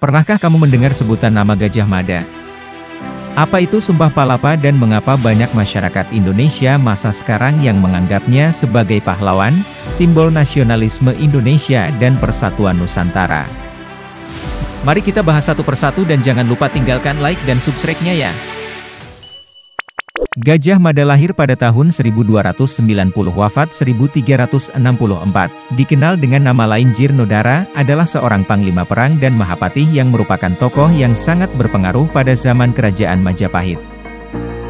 Pernahkah kamu mendengar sebutan nama Gajah Mada? Apa itu Sumpah Palapa dan mengapa banyak masyarakat Indonesia masa sekarang yang menganggapnya sebagai pahlawan, simbol nasionalisme Indonesia dan persatuan Nusantara? Mari kita bahas satu persatu dan jangan lupa tinggalkan like dan subscribe-nya ya. Gajah Mada lahir pada tahun 1290 wafat 1364, dikenal dengan nama lain Jirnodara, adalah seorang panglima perang dan mahapatih yang merupakan tokoh yang sangat berpengaruh pada zaman kerajaan Majapahit.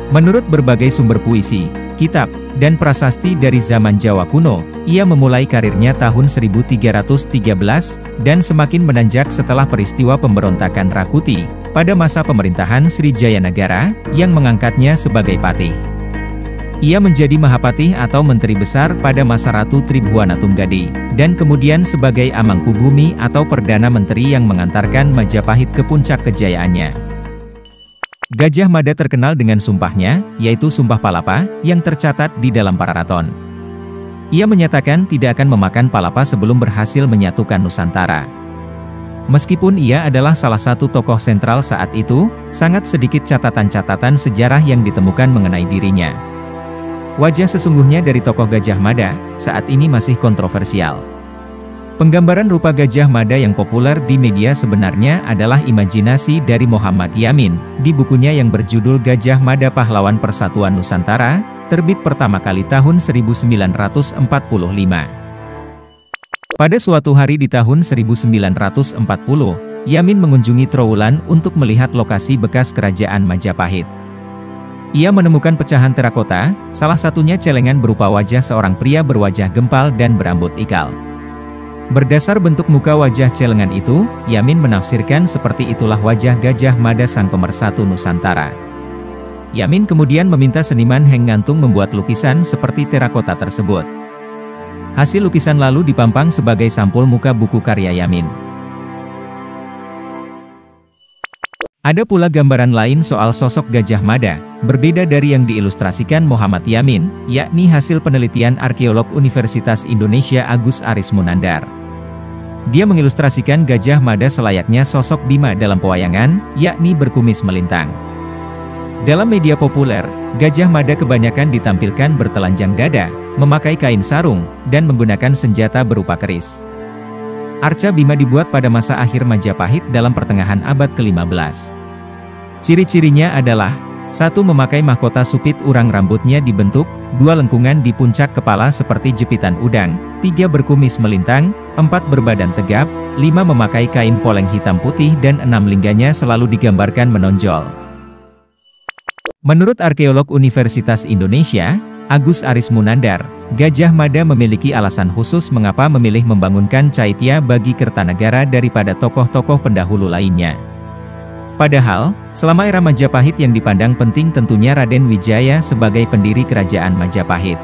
Menurut berbagai sumber puisi, kitab, dan prasasti dari zaman Jawa kuno, ia memulai karirnya tahun 1313, dan semakin menanjak setelah peristiwa pemberontakan Rakuti, pada masa pemerintahan Sri Jayanagara, yang mengangkatnya sebagai patih. Ia menjadi Mahapatih atau Menteri Besar pada masa Ratu Tribhuwana Tunggadi, dan kemudian sebagai Amangkubumi atau Perdana Menteri yang mengantarkan Majapahit ke puncak kejayaannya. Gajah Mada terkenal dengan sumpahnya, yaitu Sumpah Palapa, yang tercatat di dalam Pararaton. Ia menyatakan tidak akan memakan palapa sebelum berhasil menyatukan Nusantara. Meskipun ia adalah salah satu tokoh sentral saat itu, sangat sedikit catatan-catatan sejarah yang ditemukan mengenai dirinya. Wajah sesungguhnya dari tokoh Gajah Mada, saat ini masih kontroversial. Penggambaran rupa Gajah Mada yang populer di media sebenarnya adalah imajinasi dari Muhammad Yamin, di bukunya yang berjudul Gajah Mada Pahlawan Persatuan Nusantara, terbit pertama kali tahun 1945. Pada suatu hari di tahun 1940, Yamin mengunjungi Trowulan untuk melihat lokasi bekas kerajaan Majapahit. Ia menemukan pecahan terakota, salah satunya celengan berupa wajah seorang pria berwajah gempal dan berambut ikal. Berdasar bentuk muka wajah celengan itu, Yamin menafsirkan seperti itulah wajah Gajah Mada sang pemersatu Nusantara. Yamin kemudian meminta seniman Heng Ngantung membuat lukisan seperti terakota tersebut. Hasil lukisan lalu dipampang sebagai sampul muka buku karya Yamin. Ada pula gambaran lain soal sosok Gajah Mada, berbeda dari yang diilustrasikan Muhammad Yamin, yakni hasil penelitian arkeolog Universitas Indonesia Agus Aris Munandar. Dia mengilustrasikan Gajah Mada selayaknya sosok Bima dalam pewayangan, yakni berkumis melintang. Dalam media populer, Gajah Mada kebanyakan ditampilkan bertelanjang dada, memakai kain sarung, dan menggunakan senjata berupa keris. Arca Bima dibuat pada masa akhir Majapahit dalam pertengahan abad ke-15. Ciri-cirinya adalah 1. Memakai mahkota supit urang rambutnya dibentuk, 2. Lengkungan di puncak kepala seperti jepitan udang, 3. Berkumis melintang, 4. Berbadan tegap, 5. Memakai kain poleng hitam putih dan 6. Lingganya selalu digambarkan menonjol. Menurut arkeolog Universitas Indonesia, Agus Aris Munandar, Gajah Mada memiliki alasan khusus mengapa memilih membangunkan Caitya bagi Kertanagara daripada tokoh-tokoh pendahulu lainnya. Padahal, selama era Majapahit yang dipandang penting tentunya Raden Wijaya sebagai pendiri kerajaan Majapahit.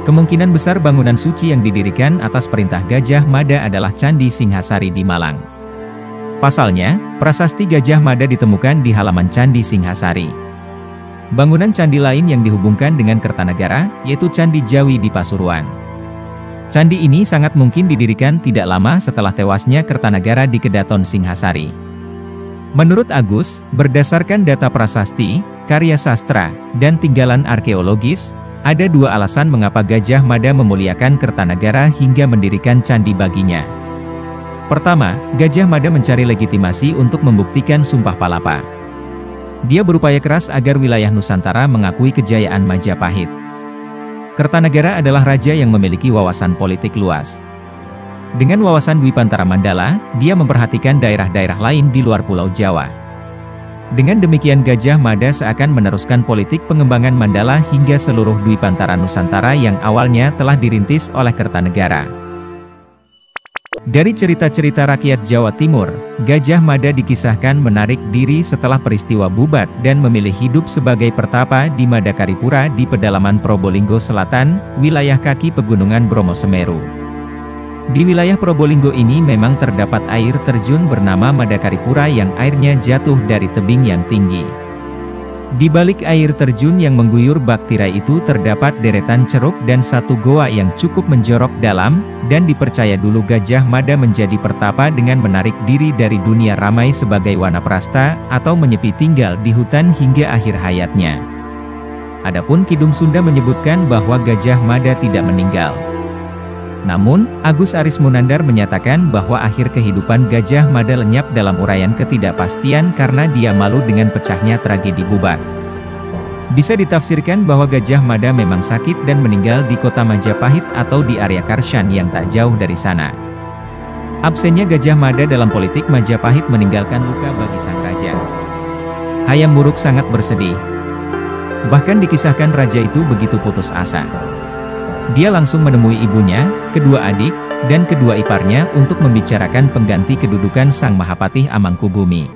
Kemungkinan besar bangunan suci yang didirikan atas perintah Gajah Mada adalah Candi Singhasari di Malang. Pasalnya, prasasti Gajah Mada ditemukan di halaman Candi Singhasari. Bangunan candi lain yang dihubungkan dengan Kertanagara, yaitu Candi Jawi di Pasuruan. Candi ini sangat mungkin didirikan tidak lama setelah tewasnya Kertanagara di Kedaton Singhasari. Menurut Agus, berdasarkan data prasasti, karya sastra, dan tinggalan arkeologis, ada 2 alasan mengapa Gajah Mada memuliakan Kertanagara hingga mendirikan candi baginya. Pertama, Gajah Mada mencari legitimasi untuk membuktikan Sumpah Palapa. Dia berupaya keras agar wilayah Nusantara mengakui kejayaan Majapahit. Kertanagara adalah raja yang memiliki wawasan politik luas. Dengan wawasan Dwipantara Mandala, dia memperhatikan daerah-daerah lain di luar Pulau Jawa. Dengan demikian Gajah Mada seakan meneruskan politik pengembangan Mandala hingga seluruh Dwipantara Nusantara yang awalnya telah dirintis oleh Kertanegara. Dari cerita-cerita rakyat Jawa Timur, Gajah Mada dikisahkan menarik diri setelah peristiwa Bubat dan memilih hidup sebagai pertapa di Madakaripura di pedalaman Probolinggo Selatan, wilayah kaki pegunungan Bromo Semeru. Di wilayah Probolinggo ini memang terdapat air terjun bernama Madakaripura yang airnya jatuh dari tebing yang tinggi. Di balik air terjun yang mengguyur bak tirai itu terdapat deretan ceruk dan satu goa yang cukup menjorok dalam, dan dipercaya dulu Gajah Mada menjadi pertapa dengan menarik diri dari dunia ramai sebagai wanaprastha, atau menyepi tinggal di hutan hingga akhir hayatnya. Adapun Kidung Sunda menyebutkan bahwa Gajah Mada tidak meninggal. Namun, Agus Arismunandar menyatakan bahwa akhir kehidupan Gajah Mada lenyap dalam uraian ketidakpastian karena dia malu dengan pecahnya tragedi Bubar. Bisa ditafsirkan bahwa Gajah Mada memang sakit dan meninggal di kota Majapahit atau di area Karshan yang tak jauh dari sana. Absennya Gajah Mada dalam politik Majapahit meninggalkan luka bagi sang raja. Hayam Wuruk sangat bersedih. Bahkan dikisahkan raja itu begitu putus asa. Dia langsung menemui ibunya, kedua adik, dan kedua iparnya untuk membicarakan pengganti kedudukan Sang Mahapatih Amangkubumi.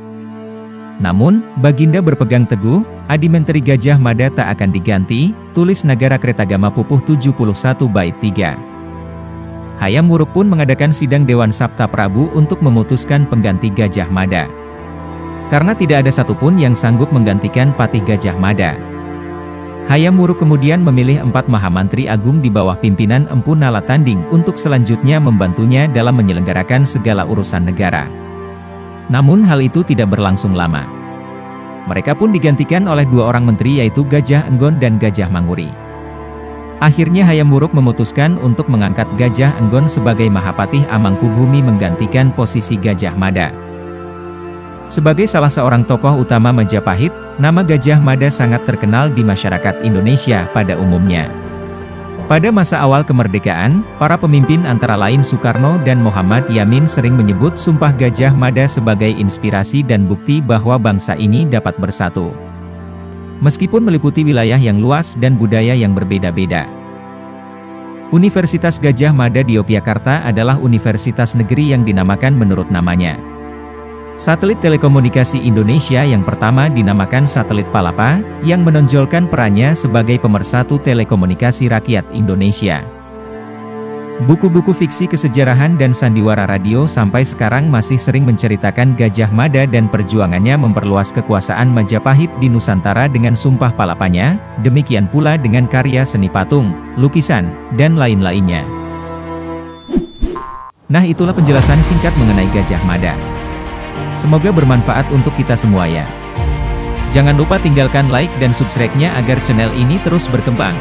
Namun, Baginda berpegang teguh, Adimenteri Gajah Mada tak akan diganti, tulis Nagara Kretagama Pupuh 71 bait 3. Hayam Wuruk pun mengadakan sidang Dewan Sabta Prabu untuk memutuskan pengganti Gajah Mada. Karena tidak ada satupun yang sanggup menggantikan Patih Gajah Mada, Hayam Wuruk kemudian memilih 4 Mahamantri Agung di bawah pimpinan Empu Nalatanding untuk selanjutnya membantunya dalam menyelenggarakan segala urusan negara. Namun hal itu tidak berlangsung lama. Mereka pun digantikan oleh 2 orang menteri yaitu Gajah Enggon dan Gajah Manguri. Akhirnya Hayam Wuruk memutuskan untuk mengangkat Gajah Enggon sebagai Mahapatih Amangkubumi menggantikan posisi Gajah Mada. Sebagai salah seorang tokoh utama Majapahit, nama Gajah Mada sangat terkenal di masyarakat Indonesia pada umumnya. Pada masa awal kemerdekaan, para pemimpin antara lain Soekarno dan Muhammad Yamin sering menyebut Sumpah Gajah Mada sebagai inspirasi dan bukti bahwa bangsa ini dapat bersatu. Meskipun meliputi wilayah yang luas dan budaya yang berbeda-beda. Universitas Gajah Mada di Yogyakarta adalah universitas negeri yang dinamakan menurut namanya. Satelit telekomunikasi Indonesia yang pertama dinamakan Satelit Palapa, yang menonjolkan perannya sebagai pemersatu telekomunikasi rakyat Indonesia. Buku-buku fiksi kesejarahan dan sandiwara radio sampai sekarang masih sering menceritakan Gajah Mada dan perjuangannya memperluas kekuasaan Majapahit di Nusantara dengan Sumpah Palapanya, demikian pula dengan karya seni patung, lukisan, dan lain-lainnya. Nah, itulah penjelasan singkat mengenai Gajah Mada. Semoga bermanfaat untuk kita semua ya. Jangan lupa tinggalkan like dan subscribe-nya agar channel ini terus berkembang.